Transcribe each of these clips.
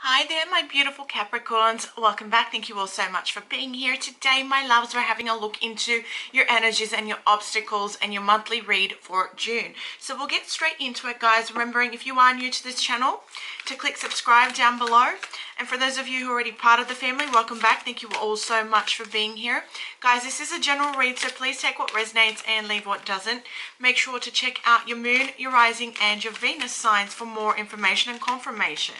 Hi there, my beautiful Capricorns. Welcome back. Thank you all so much for being here. Today, my loves, we're having a look into your energies and your obstacles and your monthly read for June. So we'll get straight into it, guys. Remembering, if you are new to this channel, to click subscribe down below. And for those of you who are already part of the family, welcome back. Thank you all so much for being here. Guys, this is a general read, so please take what resonates and leave what doesn't. Make sure to check out your moon, your rising, and your Venus signs for more information and confirmation.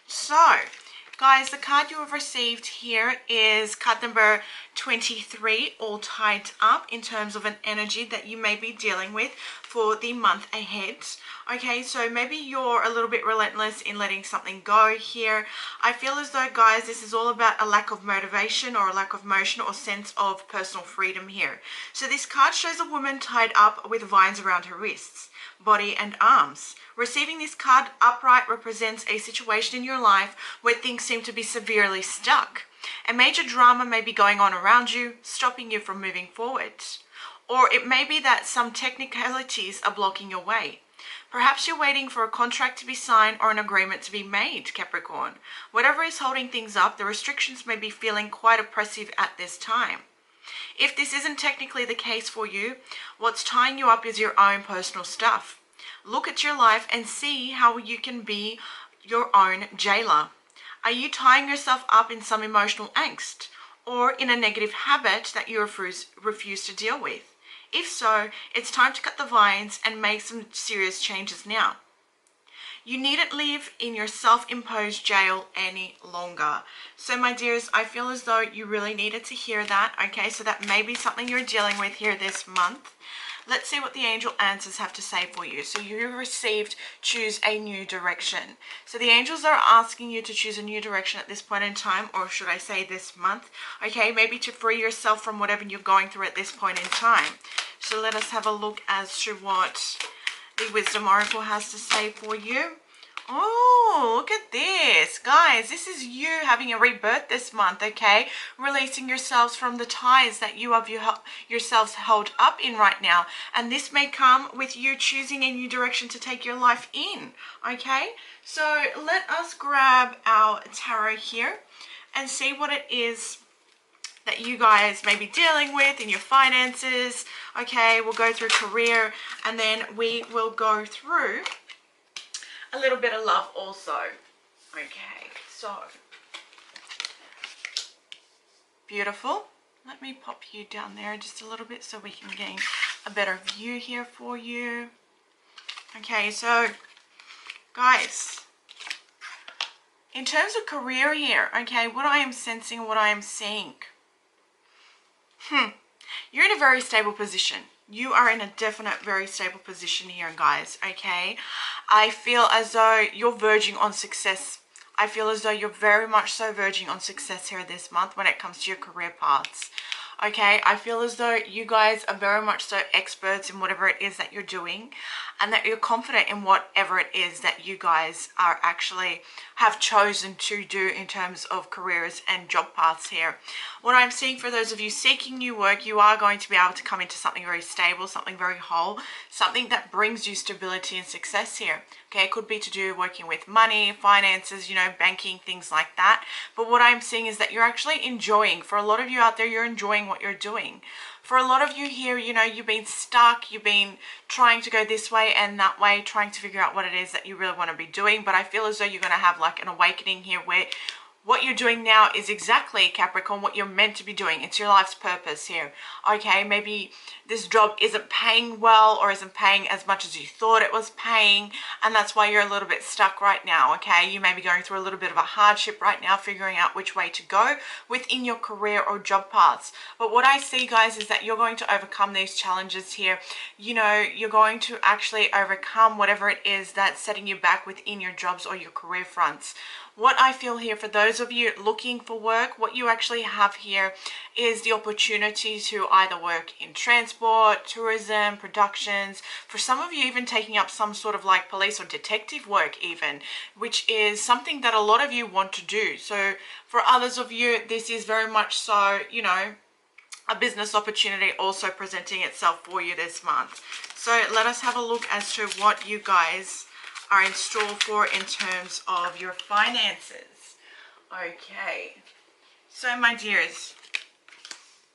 So, guys, the card you have received here is card number 23, all tied up in terms of an energy that you may be dealing with for the month ahead. Okay, so maybe you're a little bit relentless in letting something go here. I feel as though, guys, this is all about a lack of motivation or a lack of motion or sense of personal freedom here. So this card shows a woman tied up with vines around her wrists, body and arms. Receiving this card upright represents a situation in your life where things seem to be severely stuck. A major drama may be going on around you, stopping you from moving forward. Or it may be that some technicalities are blocking your way. Perhaps you're waiting for a contract to be signed or an agreement to be made, Capricorn. Whatever is holding things up, the restrictions may be feeling quite oppressive at this time. If this isn't technically the case for you, what's tying you up is your own personal stuff. Look at your life and see how you can be your own jailer. Are you tying yourself up in some emotional angst or in a negative habit that you refuse to deal with? If so, it's time to cut the vines and make some serious changes now. You needn't live in your self-imposed jail any longer. So my dears, I feel as though you really needed to hear that, okay? So that may be something you're dealing with here this month. Let's see what the angel answers have to say for you. So you received choose a new direction. So the angels are asking you to choose a new direction at this point in time, or should I say this month, okay? Maybe to free yourself from whatever you're going through at this point in time. So let us have a look as to what the Wisdom Oracle has to say for you. Oh, look at this. Guys, this is you having a rebirth this month, okay? Releasing yourselves from the ties that you have yourselves held up in right now. And this may come with you choosing a new direction to take your life in, okay? So let us grab our tarot here and see what it is that you guys may be dealing with in your finances, okay? We'll go through career and then we will go through a little bit of love also. Okay, so beautiful. Let me pop you down there just a little bit so we can gain a better view here for you. Okay, so guys, in terms of career here, okay, what I am sensing, what I am seeing, you're in a very stable position. You are in a definite, very stable position here, guys, okay? I feel as though you're verging on success. I feel as though you're very much so verging on success here this month when it comes to your career paths. Okay, I feel as though you guys are very much so experts in whatever it is that you're doing, and that you're confident in whatever it is that you guys are actually have chosen to do in terms of careers and job paths here. What I'm seeing for those of you seeking new work, you are going to be able to come into something very stable, something very whole, something that brings you stability and success here. Okay, it could be to do working with money, finances, you know, banking, things like that. But what I'm seeing is that you're actually enjoying, for a lot of you out there, you're enjoying what you're doing. For a lot of you here, you know, you've been stuck, you've been trying to go this way and that way, trying to figure out what it is that you really want to be doing. But I feel as though you're going to have like an awakening here where what you're doing now is exactly, Capricorn, what you're meant to be doing. It's your life's purpose here. Okay, maybe this job isn't paying well or isn't paying as much as you thought it was paying, and that's why you're a little bit stuck right now, okay? You may be going through a little bit of a hardship right now, figuring out which way to go within your career or job paths. But what I see, guys, is that you're going to overcome these challenges here. You know, you're going to actually overcome whatever it is that's setting you back within your jobs or your career fronts. What I feel here for those of you looking for work, what you actually have here is the opportunity to either work in transport, tourism, productions, for some of you even taking up some sort of like police or detective work even, which is something that a lot of you want to do. So for others of you, this is very much so, you know, a business opportunity also presenting itself for you this month. So let us have a look as to what you guys are in store for in terms of your finances. Okay, so my dears,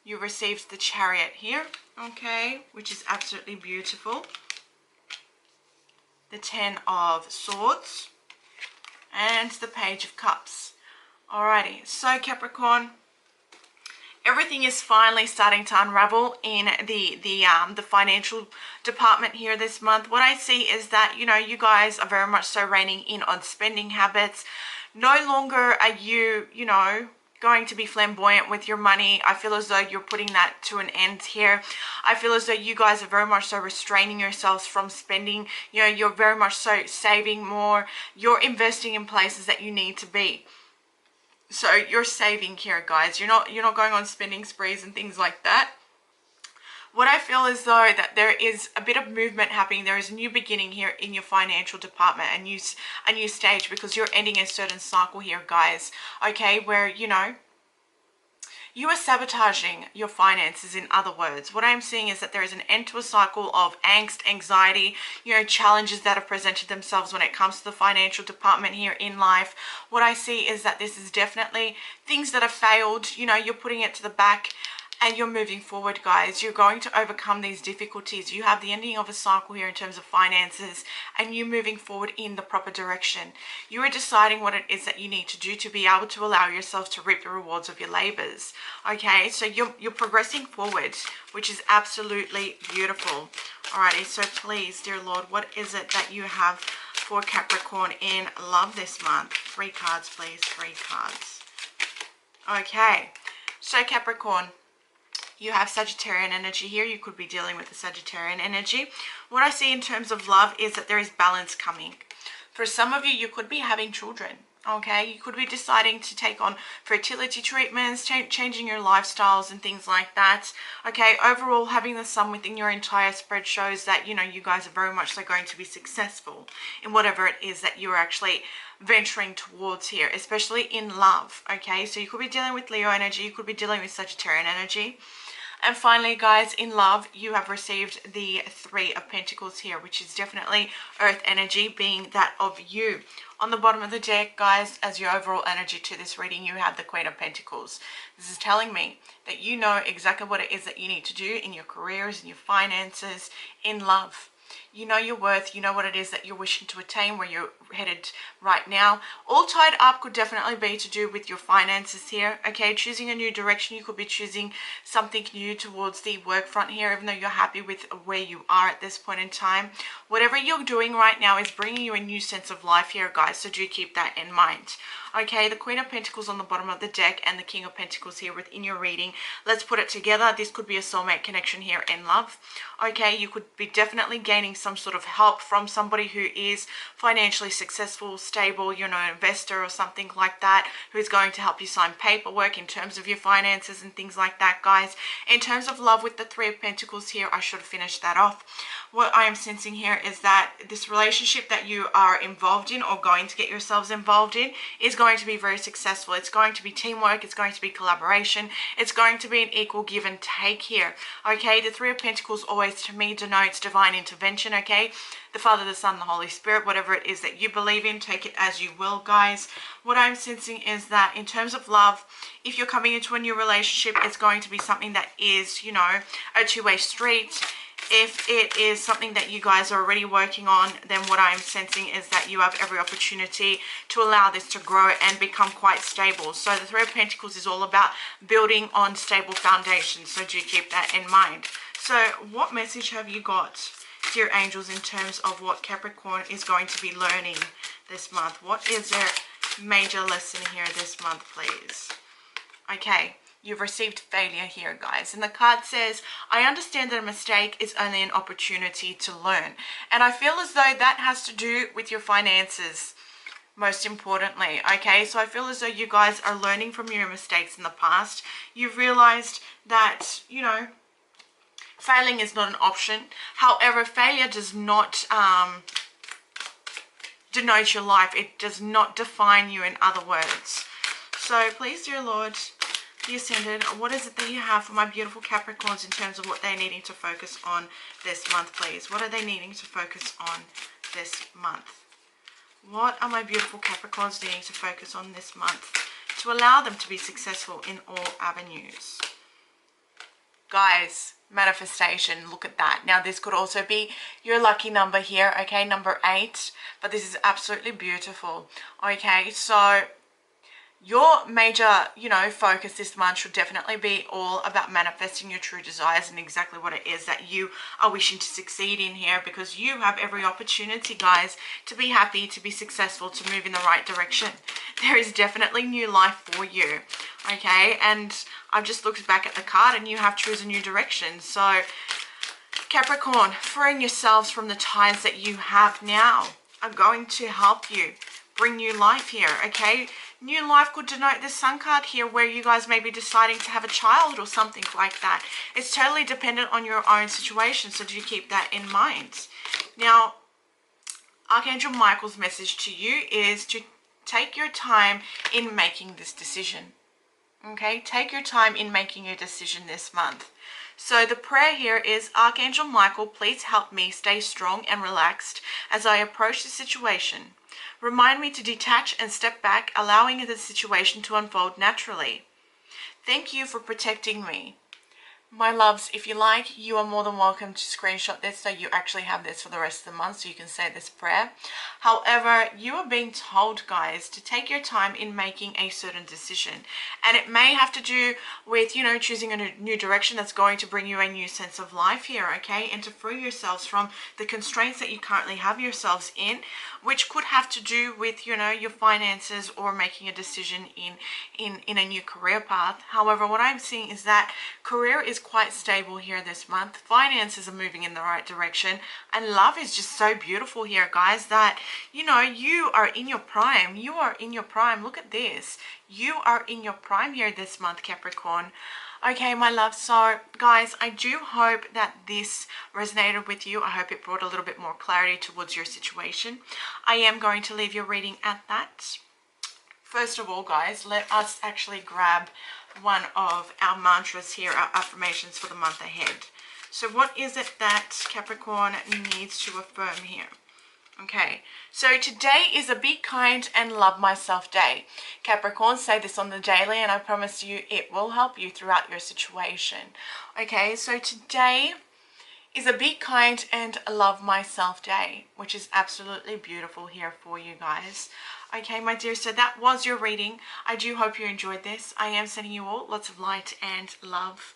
you received the Chariot here, okay, which is absolutely beautiful. The Ten of Swords and the Page of Cups. Alrighty, so Capricorn, everything is finally starting to unravel in the financial department here this month. What I see is that, you know, you guys are very much so reining in on spending habits. No longer are you, you know, going to be flamboyant with your money. I feel as though you're putting that to an end here. I feel as though you guys are very much so restraining yourselves from spending. You know, you're very much so saving more. You're investing in places that you need to be. So you're saving here, guys. You're not going on spending sprees and things like that. What I feel is though that there is a bit of movement happening. There is a new beginning here in your financial department, a new stage, because you're ending a certain cycle here, guys. Okay, where, you know, you are sabotaging your finances. In other words, what I'm seeing is that there is an end to a cycle of angst, anxiety, you know, challenges that have presented themselves when it comes to the financial department here in life. What I see is that this is definitely things that have failed. You know, you're putting it to the back and you're moving forward, guys. You're going to overcome these difficulties. You have the ending of a cycle here in terms of finances, and you moving forward in the proper direction. You are deciding what it is that you need to do to be able to allow yourself to reap the rewards of your labors. Okay, so you're progressing forward, which is absolutely beautiful. Alrighty, so please, dear Lord, what is it that you have for Capricorn in love this month? 3 cards, please. 3 cards. Okay, so Capricorn, you have Sagittarian energy here. You could be dealing with the Sagittarian energy. What I see in terms of love is that there is balance coming. For some of you, you could be having children. Okay, you could be deciding to take on fertility treatments, changing your lifestyles and things like that. Okay, overall, having the sun within your entire spread shows that, you know, you guys are very much so going to be successful in whatever it is that you're actually venturing towards here, especially in love. Okay, so you could be dealing with Leo energy, you could be dealing with Sagittarian energy. And finally, guys, in love, you have received the 3 of Pentacles here, which is definitely earth energy, being that of you. On the bottom of the deck, guys, as your overall energy to this reading, you have the Queen of Pentacles. This is telling me that you know exactly what it is that you need to do in your careers, in your finances, in love. You know your worth, you know what it is that you're wishing to attain, where you're headed right now. All tied up could definitely be to do with your finances here. Okay, choosing a new direction. You could be choosing something new towards the work front here, even though you're happy with where you are at this point in time. Whatever you're doing right now is bringing you a new sense of life here, guys, so do keep that in mind. Okay, the Queen of Pentacles on the bottom of the deck and the King of Pentacles here within your reading. Let's put it together. This could be a soulmate connection here in love. Okay, you could be definitely gaining some sort of help from somebody who is financially successful, stable, you know, an investor or something like that, who is going to help you sign paperwork in terms of your finances and things like that, guys. In terms of love with the 3 of Pentacles here, I should have finished that off. What I am sensing here is that this relationship that you are involved in or going to get yourselves involved in is going to be very successful. It's going to be teamwork. It's going to be collaboration. It's going to be an equal give and take here. Okay, the 3 of Pentacles always to me denotes divine intervention. Okay, the Father, the Son, the Holy Spirit, whatever it is that you believe in, take it as you will, guys. What I'm sensing is that in terms of love, if you're coming into a new relationship, it's going to be something that is, you know, a two-way street. If it is something that you guys are already working on, then what I'm sensing is that you have every opportunity to allow this to grow and become quite stable. So the 3 of Pentacles is all about building on stable foundations, so do keep that in mind. So what message have you got, dear angels, in terms of what Capricorn is going to be learning this month? What is their major lesson here this month, please? Okay, you've received failure here, guys. And the card says, I understand that a mistake is only an opportunity to learn. And I feel as though that has to do with your finances, most importantly. Okay, so I feel as though you guys are learning from your mistakes in the past. You've realized that, you know, failing is not an option. However, failure does not denote your life. It does not define you, in other words. So please, dear Lord, the Ascendant, what is it that you have for my beautiful Capricorns in terms of what they're needing to focus on this month, please? What are they needing to focus on this month? What are my beautiful Capricorns needing to focus on this month to allow them to be successful in all avenues? Guys, manifestation, look at that. Now this could also be your lucky number here, okay, number 8, but this is absolutely beautiful. Okay, so your major, focus this month should definitely be all about manifesting your true desires and exactly what it is that you are wishing to succeed in here, because you have every opportunity, guys, to be happy, to be successful, to move in the right direction. There is definitely new life for you, okay? And I've just looked back at the card and you have chosen new direction. So Capricorn, freeing yourselves from the ties that you have now are going to help you bring new life here, okay? New life could denote the Sun card here, where you guys may be deciding to have a child or something like that. It's totally dependent on your own situation, so do keep that in mind. Now, Archangel Michael's message to you is to take your time in making this decision, okay? Take your time in making a decision this month. So the prayer here is, Archangel Michael, please help me stay strong and relaxed as I approach the situation. Remind me to detach and step back, allowing the situation to unfold naturally. Thank you for protecting me. My loves, if you like, you are more than welcome to screenshot this so you actually have this for the rest of the month so you can say this prayer. However, you are being told, guys, to take your time in making a certain decision. And it may have to do with, choosing a new direction that's going to bring you a new sense of life here, okay? And to free yourselves from the constraints that you currently have yourselves in, which could have to do with, your finances or making a decision in a new career path. However, what I'm seeing is that career is quite stable here this month. Finances are moving in the right direction, and love is just so beautiful here, guys, that you are in your prime. You are in your prime. Look at this. You are in your prime here this month, Capricorn. Okay, my love, so guys, I do hope that this resonated with you. I hope it brought a little bit more clarity towards your situation. I am going to leave your reading at that. First of all, guys, let us actually grab one of our mantras here, our affirmations for the month ahead. So what is it that Capricorn needs to affirm here? Okay, so today is a be kind and love myself day. Capricorn, say this on the daily and I promise you it will help you throughout your situation. Okay, so today is a be kind and love myself day, which is absolutely beautiful here for you guys. Okay, my dear, so that was your reading. I do hope you enjoyed this. I am sending you all lots of light and love.